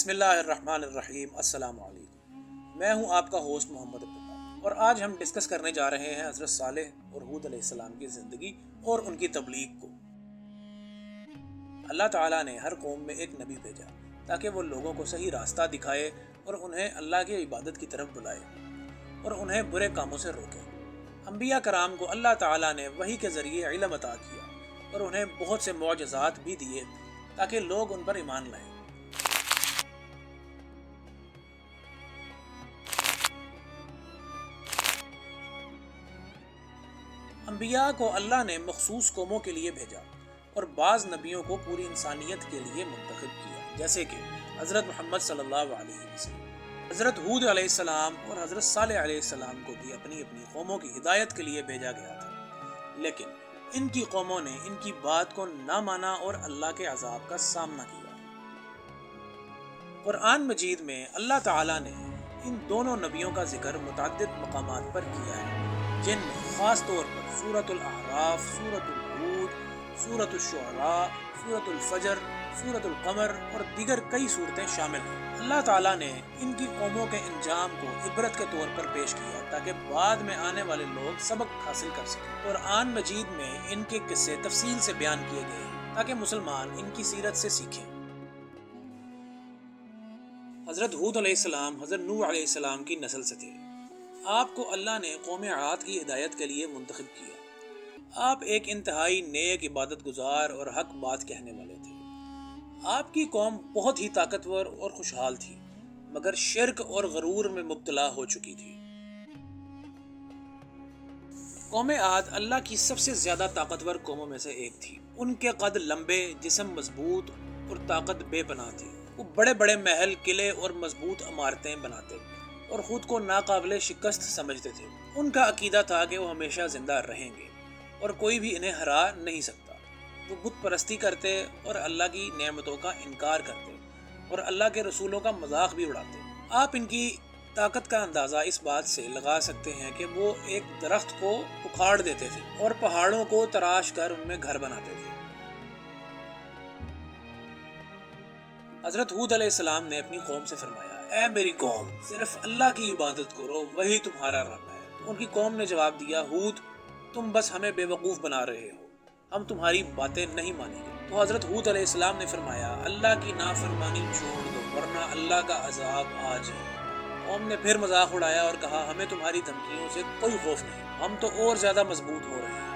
بسم اللہ الرحمن الرحیم۔ السلام علیکم، میں ہوں آپ کا ہوسٹ محمد عبداللہ، اور آج ہم ڈسکس کرنے جا رہے ہیں حضرت صالح اور ہود علیہ السلام کی زندگی اور ان کی تبلیغ کو۔ اللہ تعالیٰ نے ہر قوم میں ایک نبی بھیجا تاکہ وہ لوگوں کو صحیح راستہ دکھائے اور انہیں اللہ کی عبادت کی طرف بلائے اور انہیں برے کاموں سے روکے۔ انبیاء کرام کو اللہ تعالیٰ نے وحی کے ذریعے علم عطا کیا اور انہیں بہت سے معجزات بھی دیے تاکہ لوگ ان پر ایمان لائیں۔ انبیاء کو اللہ نے مخصوص قوموں کے لیے بھیجا اور بعض نبیوں کو پوری انسانیت کے لیے منتخب کیا، جیسے کہ حضرت محمد صلی اللہ علیہ وسلم۔ حضرت ہود علیہ السلام اور حضرت صالح علیہ السلام کو بھی اپنی اپنی قوموں کی ہدایت کے لیے بھیجا گیا تھا، لیکن ان کی قوموں نے ان کی بات کو نہ مانا اور اللہ کے عذاب کا سامنا کیا۔ قرآن مجید میں اللہ تعالیٰ نے ان دونوں نبیوں کا ذکر متعدد مقامات پر کیا ہے، جن میں خاص طور پر سورۃ الاعراف، سورۃ الہود، سورۃ الشعراء، سورۃ الفجر، سورۃ القمر اور دیگر کئی صورتیں شامل ہیں۔ اللہ تعالیٰ نے ان کی قوموں کے انجام کو عبرت کے طور پر پیش کیا تاکہ بعد میں آنے والے لوگ سبق حاصل کر سکیں۔ قرآن مجید میں ان کے قصے تفصیل سے بیان کیے گئے ہیں تاکہ مسلمان ان کی سیرت سے سیکھیں۔ حضرت ہود علیہ السلام حضرت نوح علیہ السلام کی نسل سے تھے۔ آپ کو اللہ نے قوم عاد کی ہدایت کے لیے منتخب کیا۔ آپ ایک انتہائی نیک، عبادت گزار اور حق بات کہنے والے تھے۔ آپ کی قوم بہت ہی طاقتور اور خوشحال تھی، مگر شرک اور غرور میں مبتلا ہو چکی تھی۔ قوم عاد اللہ کی سب سے زیادہ طاقتور قوموں میں سے ایک تھی۔ ان کے قد لمبے، جسم مضبوط اور طاقت بے پناہ تھی۔ وہ بڑے بڑے محل، قلعے اور مضبوط عمارتیں بناتے اور خود کو ناقابل شکست سمجھتے تھے۔ ان کا عقیدہ تھا کہ وہ ہمیشہ زندہ رہیں گے اور کوئی بھی انہیں ہرا نہیں سکتا۔ وہ بت پرستی کرتے اور اللہ کی نعمتوں کا انکار کرتے اور اللہ کے رسولوں کا مذاق بھی اڑاتے۔ آپ ان کی طاقت کا اندازہ اس بات سے لگا سکتے ہیں کہ وہ ایک درخت کو اکھاڑ دیتے تھے اور پہاڑوں کو تراش کر ان میں گھر بناتے تھے۔ حضرت ہود علیہ السلام نے اپنی قوم سے فرمایا، اے میری قوم، صرف اللہ کی عبادت کرو، وہی تمہارا رب ہے۔ تو ان کی قوم نے جواب دیا، ہود، تم بس ہمیں بے وقوف بنا رہے ہو، ہم تمہاری باتیں نہیں مانیں گے۔ تو حضرت ہود علیہ السلام نے فرمایا، اللہ کی نافرمانی چھوڑ دو ورنہ اللہ کا عذاب آ جائے۔ قوم نے پھر مذاق اڑایا اور کہا، ہمیں تمہاری دھمکیوں سے کوئی خوف نہیں، ہم تو اور زیادہ مضبوط ہو رہے ہیں۔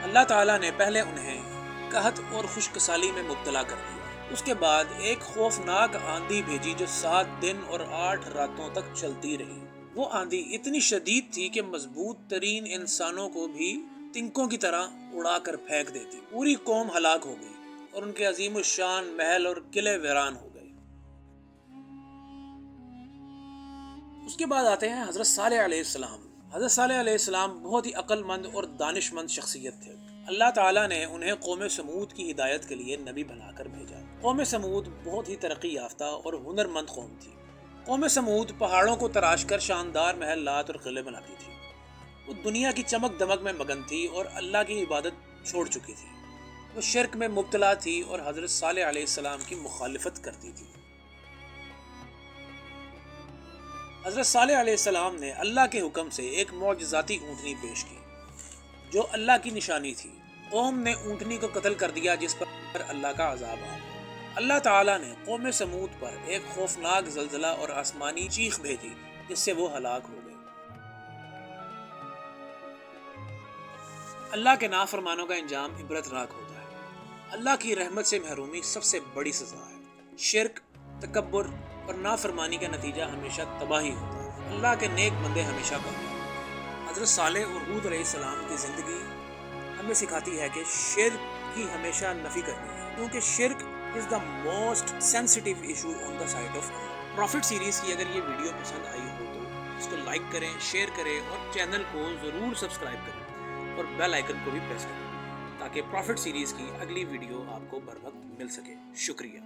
اللہ تعالیٰ نے پہلے انہیں قحط اور خشک سالی میں مبتلا کر دیا۔ اس کے بعد ایک خوفناک آندھی بھیجی جو 7 دن اور 8 راتوں تک چلتی رہی۔ وہ آندھی اتنی شدید تھی کہ مضبوط ترین انسانوں کو بھی تنکوں کی طرح اڑا کر پھینک دیتی۔ پوری قوم ہلاک ہو گئی اور ان کے عظیم الشان محل اور قلعے ویران ہو گئے۔ اس کے بعد آتے ہیں حضرت صالح علیہ السلام۔ حضرت صالح علیہ السلام بہت ہی عقل مند اور دانش مند شخصیت تھے۔ اللہ تعالیٰ نے انہیں قوم سمود کی ہدایت کے لیے نبی بنا کر بھیجا۔ قوم سمود بہت ہی ترقی یافتہ اور ہنرمند قوم تھی۔ قوم سمود پہاڑوں کو تراش کر شاندار محلات اور قلعے بناتی تھی۔ وہ دنیا کی چمک دمک میں مگن تھی اور اللہ کی عبادت چھوڑ چکی تھی۔ وہ شرک میں مبتلا تھی اور حضرت صالح علیہ السلام کی مخالفت کرتی تھی۔ حضرت صالح علیہ السلام نے اللہ کے حکم سے ایک معجزاتی اونٹنی پیش کی جو اللہ کی نشانی تھی۔ قوم نے اونٹنی کو قتل کر دیا جس پر اللہ کا عذاب آ گیا۔ اللہ تعالیٰ نے قوم سمود پر ایک خوفناک زلزلہ اور آسمانی چیخ بھیجی جس سے وہ ہلاک ہو گئے۔ اللہ کے نافرمانوں کا انجام عبرتناک ہوتا ہے۔ اللہ کی رحمت سے محرومی سب سے بڑی سزا ہے۔ شرک، تکبر اور نافرمانی کا نتیجہ ہمیشہ تباہی ہوتا ہے۔ اللہ کے نیک بندے ہمیشہ کامیاب ہوتے ہیں۔ حضرت صالح اور ہود علیہ السلام کی زندگی ہمیں سکھاتی ہے کہ شرک کی ہمیشہ نفی کرنی ہے، کیونکہ شرک is the most sensitive issue on the side of Allah۔ Prophet series کی اگر یہ ویڈیو پسند آئی ہو تو اس کو لائک کریں، شیئر کریں اور چینل کو ضرور سبسکرائب کریں اور بیل آئیکن کو بھی پریس کریں تاکہ پروفٹ سیریز کی اگلی ویڈیو آپ کو بر وقت مل سکے۔ شکریہ۔